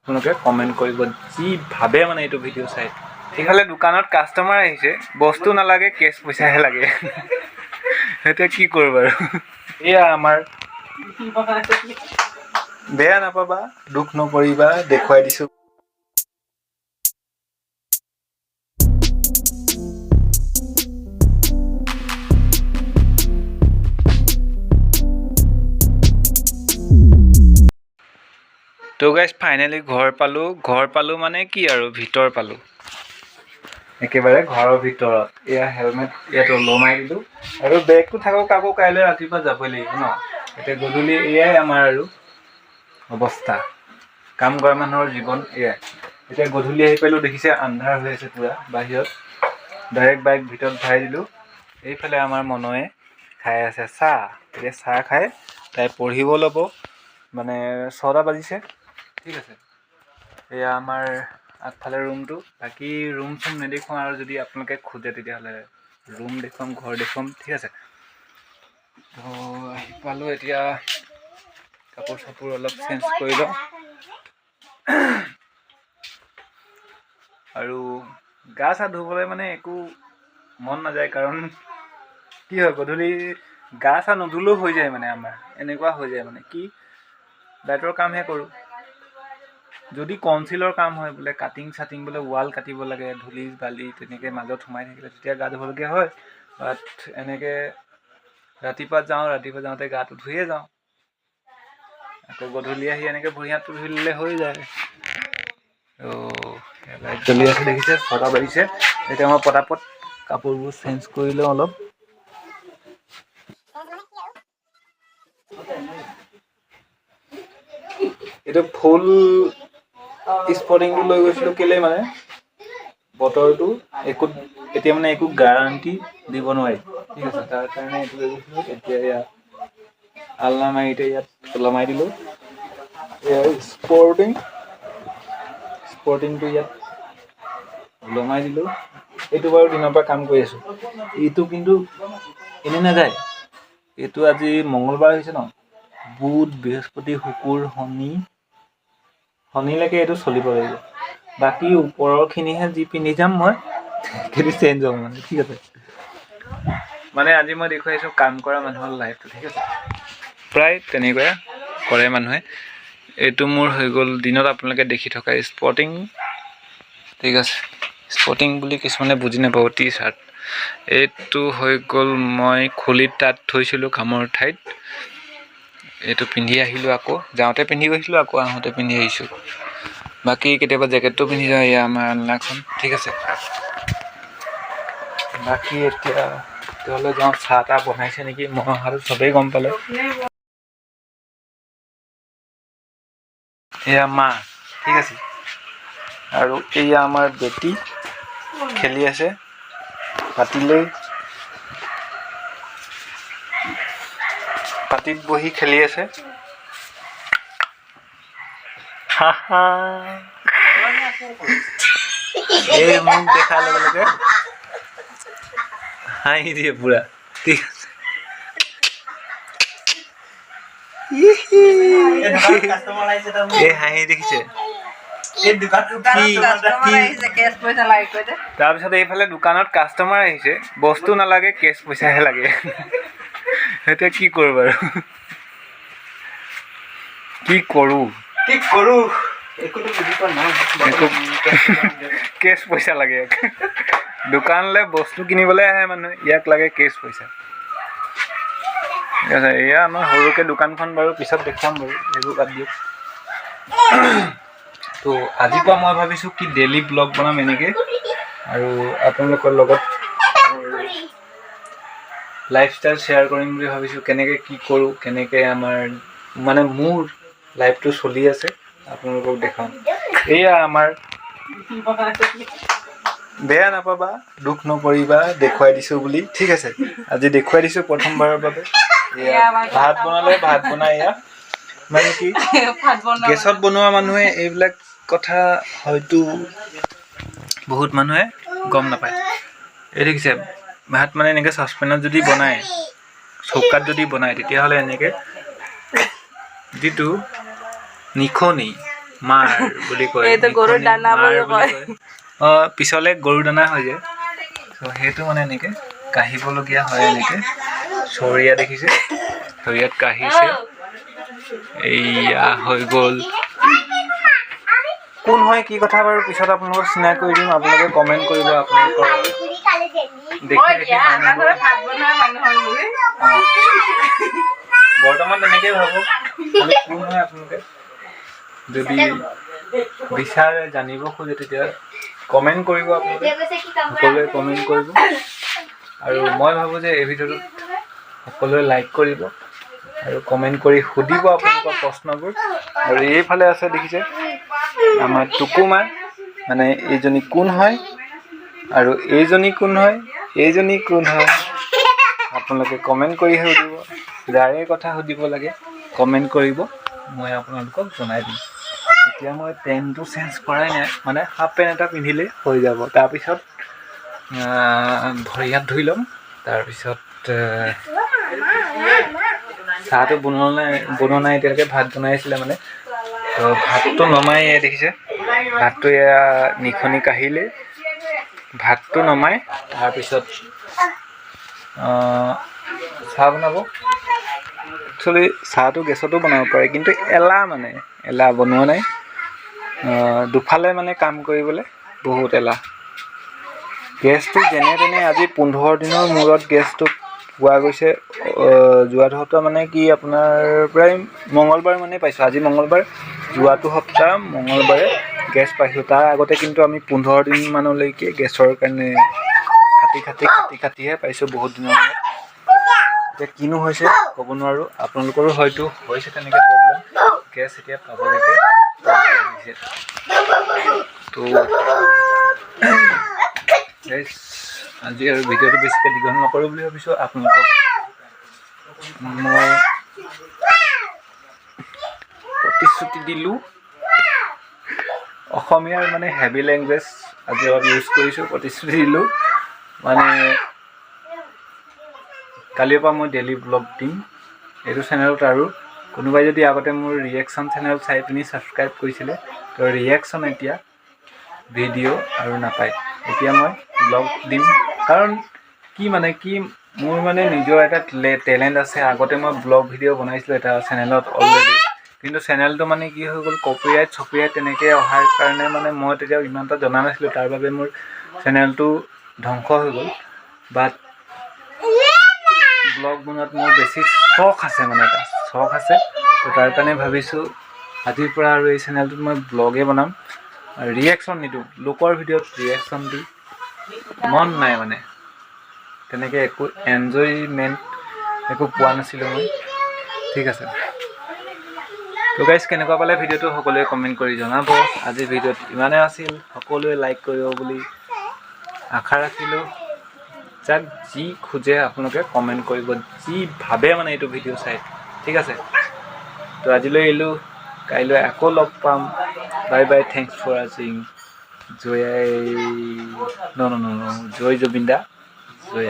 আপোনালোকে কমেণ্ট কৰিব যি ভাবে মানে এইটো ভিডিঅ' চাই। এইফালে দোকানত কাষ্টমাৰ আহিছে, বস্তু নালাগে, কেছ পইচাহে লাগে। এতিয়া কি কৰোঁ বাৰু। এয়া আমাৰ বেয়া নাপাবা, দুখ নকৰিবা, দেখুৱাই দিছোঁ। তো গাইজ ফাইনেলি ঘৰ পালোঁ মানে কি আৰু ভিতৰ পালোঁ, একেবাৰে ঘৰৰ ভিতৰত। এয়া হেলমেট ইয়াত ওলমাই দিলোঁ আৰু বেগটো থাকক আকৌ কাইলৈ ৰাতিপুৱা যাবই লাগিব ন। এতিয়া গধূলি এয়াই আমাৰ আৰু অৱস্থা, কাম কৰা মানুহৰ জীৱন এয়াই। এতিয়া গধূলি আহি পালোঁ, দেখিছে আন্ধাৰ হৈ আছে পূৰা বাহিৰত। ডাইৰেক্ট বাইক ভিতৰত ভৰাই দিলোঁ। এইফালে আমাৰ মনয়ে খাই আছে চাহ। এতিয়া চাহ খাই তাই পঢ়িব ল'ব, মানে 6টা বাজিছে। ঠিক আছে, এয়া আমাৰ আগফালে ৰুমটো। বাকী ৰুম চুম নেদেখুৱাওঁ, আৰু যদি আপোনালোকে খোজে তেতিয়াহ'লে ৰুম দেখুৱাম, ঘৰ দেখুৱাম। ঠিক আছে, তো আহি পালোঁ। এতিয়া কাপোৰ চাপোৰ অলপ চেঞ্জ কৰি লওঁ আৰু গা চা ধুবলৈ মানে একো মন নাযায়, কাৰণ কি হয় গধূলি গা চা নুধুলেও হৈ যায় মানে আমাৰ এনেকুৱা হৈ যায় মানে কি লাইটৰ কামহে কৰোঁ। যদি কনচিলৰ কাম হয়, বোলে কাটিং চাটিং, বোলে ৱাল কাটিব লাগে, ধূলি বালি তেনেকৈ মাজত সোমাই থাকিলে তেতিয়া গা ধুবলগীয়া হয়। বাট এনেকৈ ৰাতিপুৱা যাওঁতে গাটো ধুয়ে যাওঁ, আকৌ গধূলি আহি এনেকৈ ভৰি হাতটো ধুই দিলে হৈ যায়। তো লাইট জ্বলি আছে দেখিছে, 6টা বাজিছে। এতিয়া মই পটাপট কাপোৰবোৰ চেঞ্জ কৰি লওঁ অলপ। এইটো ফুল স্পৰ্টিংটো লৈ গৈছিলোঁ কেলৈ মানে বতৰটো এতিয়া মানে একো গেৰাণ্টি দিব নোৱাৰি। ঠিক আছে, তাৰ কাৰণে এইটো লৈ গৈছিলোঁ। এতিয়া ইয়াত আলনা মাৰিতে ইয়াত ওলমাই দিলোঁ। এয়া স্পৰ্টিংটো ইয়াত ওলমাই দিলোঁ। এইটো বাৰু দিনৰ পৰা কাম কৰি আছোঁ। এইটো কিন্তু এনেই নাযায়। এইটো আজি মঙলবাৰ হৈছে ন, বুধ বৃহস্পতি শুকুৰ শনিলৈকে এইটো চলিব লাগিব। বাকী ওপৰৰখিনিহে যি পিন্ধি যাম মই, সেইটো চেঞ্জ হ'ব মানে। ঠিক আছে, মানে আজি মই দেখুৱাইছোঁ কাম কৰা মানুহৰ লাইফটো। ঠিক আছে, প্ৰায় তেনেকুৱাই কৰে মানুহে। এইটো মোৰ হৈ গ'ল দিনত আপোনালোকে দেখি থকা স্পৰ্টিং। ঠিক আছে, স্পৰ্টিং বুলি কিছুমানে বুজি নাপাব, টি চাৰ্ট। এইটো হৈ গ'ল মই খুলিত তাত থৈছিলোঁ কামৰ ঠাইত। এইটো পিন্ধি আহিলোঁ, আকৌ যাওঁতে পিন্ধি গৈছিলোঁ, আকৌ আহোঁতে পিন্ধি আহিছোঁ। বাকী কেতিয়াবা জেকেটটো পিন্ধি যাওঁ, এয়া আমাৰ আলনাখন। ঠিক আছে, বাকী এতিয়া তেতিয়াহ'লে যাওঁ। চাহ তাহ বনাইছে নেকি, মই অহাটো চবেই গম পালে। এয়া মা। ঠিক আছে, আৰু এয়া আমাৰ বেটি খেলি আছে পাতিত বহি খেলি আছে। এই মোক দেখাৰ লগে লগে হাঁহি দিয়ে পুৰা। ঠিক আছে, এই হাঁহি দেখিছে। তাৰপিছত এইফালে দোকানত কাষ্টমাৰ আহিছে, বস্তু নালাগে, কেছ পইচাহে লাগে। এতিয়া কি কৰোঁ বাৰু, কি কৰোঁ একো কেছ পইচা লাগে। দোকানলৈ বস্তু কিনিবলৈ আহে মানুহে, ইয়াক লাগে কেছ পইচা। ঠিক আছে, এয়া আমাৰ সৰুকৈ দোকানখন বাৰু পিছত দেখুৱাম বাৰু, এইবোৰ বাদ দিয়ক। তো আজিৰ পৰা মই ভাবিছোঁ কি ডেইলি ব্লগ বনাম এনেকৈ, আৰু আপোনালোকৰ লগত লাইফষ্টাইল শ্বেয়াৰ কৰিম বুলি ভাবিছোঁ। কেনেকৈ কি কৰোঁ, কেনেকৈ আমাৰ মানে মোৰ লাইফটো চলি আছে আপোনালোকক দেখাম। এয়া আমাৰ বেয়া নাপাবা, দুখ নকৰিবা, দেখুৱাই দিছোঁ বুলি। ঠিক আছে, আজি দেখুৱাই দিছোঁ প্ৰথমবাৰৰ বাবে। এয়া ভাত বনালে, ভাত বনাই এয়া মানে কি গেছত বনোৱা মানুহে এইবিলাক কথা হয়তো বহুত মানুহে গম নাপায়। এই দেখিছে, ভাত মানে এনেকৈ চচপেনত যদি বনায়, চৌকাত যদি বনায়, তেতিয়াহ'লে এনেকৈ যিটো নিখনি মাৰ বুলি কয় এইটো গৰুৰ দানা বুলি কয় পিছলে গৰু দানা হৈ যায় সেইটো মানে এনেকে কাঢ়িবলগীয়া হয় এনেকে চৰিয়া দেখিছে চৰিয়াত কাঢ়িছে এইয়া হৈ গ'ল কোন হয় কি কথা বাৰু পিছত আপোনালোকক চিনাকি কৰি দিম আপোনালোকে কমেণ্ট কৰিব আপোনালোকৰ বৰ্তমান তেনেকেই ভাবক কোন হয় আপোনালোকে যদি বিচাৰে জানিব খোজে তেতিয়া কমেণ্ট কৰিব আপোনালোকে সকলোৱে কমেণ্ট কৰিব আৰু মই ভাবোঁ যে এই ভিডিঅ'টোত সকলোৱে লাইক কৰিব আৰু কমেণ্ট কৰি সুধিব আপোনালোকৰ প্ৰশ্নবোৰ আৰু এইফালে আছে দেখিছে আমাৰ টুকুমা মানে এইজনী কোন হয় আৰু এইজনী কোন হয় এইজনী কোন হয় আপোনালোকে কমেণ্ট কৰি সুধিব যাৰে কথা সুধিব লাগে কমেণ্ট কৰিব মই আপোনালোকক জনাই দিম এতিয়া মই পেণ্টটো চেঞ্জ কৰাই নাই মানে হাফ পেণ্ট এটা পিন্ধিলে হৈ যাব তাৰপিছত ভৰি হাত ধুই ল'ম তাৰপিছত চাহটো বনোৱা নাই এতিয়ালৈকে ভাত বনাইছিলে মানে তো ভাতটো নমাই দেখিছে ভাতটো এয়া নিখনি কাঢ়িলে ভাতটো নমাই তাৰপিছত চাহ বনাব একচুৱেলি চাহটো গেছতো বনাব পাৰে কিন্তু এলাহ বনোৱা নাই দুফালে মানে কাম কৰিবলৈ বহুত এলাহ গেছটো যেনে তেনে আজি 15 দিনৰ মূৰত গেছটো পোৱা গৈছে যোৱা সপ্তাহ মানে কি আপোনাৰ প্ৰায় মঙলবাৰ মানে পাইছোঁ আজি মঙলবাৰ যোৱাটো সপ্তাহ মঙলবাৰে গেছ পাইছোঁ তাৰ আগতে কিন্তু আমি 15 দিন মানলৈকে গেছৰ কাৰণে কাটিহে পাইছোঁ বহুত দিনৰ মূৰত এতিয়া কিনো হৈছে ক'ব নোৱাৰোঁ আপোনালোকৰো হয়তো হৈছে তেনেকৈ প্ৰব্লেম গেছ এতিয়া পাবলৈকে হৈছে তো আজি আৰু ভিডিঅ'টো বেছিকৈ দীঘল নকৰোঁ বুলি ভাবিছোঁ আপোনালোকক মই প্ৰতিশ্ৰুতি দিলোঁ অসমীয়াৰ মানে হেভি লেংগুৱেজ আজি অলপ ইউজ কৰিছোঁ প্ৰতিশ্ৰুতি দিলোঁ মানে কালিৰ পৰা মই ডেইলি ব্লগ দিম এইটো চেনেলত আৰু কোনোবাই যদি আগতে মোৰ ৰিয়েকশ্যন চেনেল চাই পিনি ছাবস্ক্ৰাইব কৰিছিলে তো ৰিয়েকশ্যন এতিয়া ভিডিঅ' আৰু নাপায় এতিয়া মই ব্লগ দিম কাৰণ কি মোৰ মানে নিজৰ এটা টেলেণ্ট আছে আগতে মই ব্লগ ভিডিঅ' বনাইছিলোঁ এটা চেনেলত অলৰেডি কিন্তু চেনেলটো মানে কি হৈ গ'ল কপিৰাইট তেনেকৈ অহাৰ কাৰণে মানে মই তেতিয়া ইমান এটা জনা নাছিলোঁ তাৰ বাবে মোৰ চেনেলটো ধ্বংস হৈ গ'ল বাট ব্লগ বনোৱাত মোৰ বেছি চখ আছে তো তাৰ কাৰণে ভাবিছোঁ আজিৰ পৰা আৰু এই চেনেলটোত মই ব্লগেই বনাম ৰিয়েকশ্যন নিদিওঁ লোকৰ ভিডিঅ'ত ৰিয়েকশ্যন দি মন নাই মানে তেনেকৈ একো এনজয়মেণ্ট একো পোৱা নাছিলোঁ মই ঠিক আছে তো গাইজ কেনেকুৱা পালে ভিডিঅ'টো সকলোৱে কমেণ্ট কৰি জনাব আজি ভিডিঅ'ত ইমানেই আছিল সকলোৱে লাইক কৰিব বুলি আশা ৰাখিলোঁ যাক যি খোজে আপোনালোকে কমেণ্ট কৰিব যি ভাবে মানে এইটো ভিডিঅ' চাই ঠিক আছে তো আজিলৈ এৰিলোঁ কাইলৈ আকৌ লগ পাম বাই বাই থেংকছ ফৰ ৱাচিং জয় জয় জুবিন দা জয়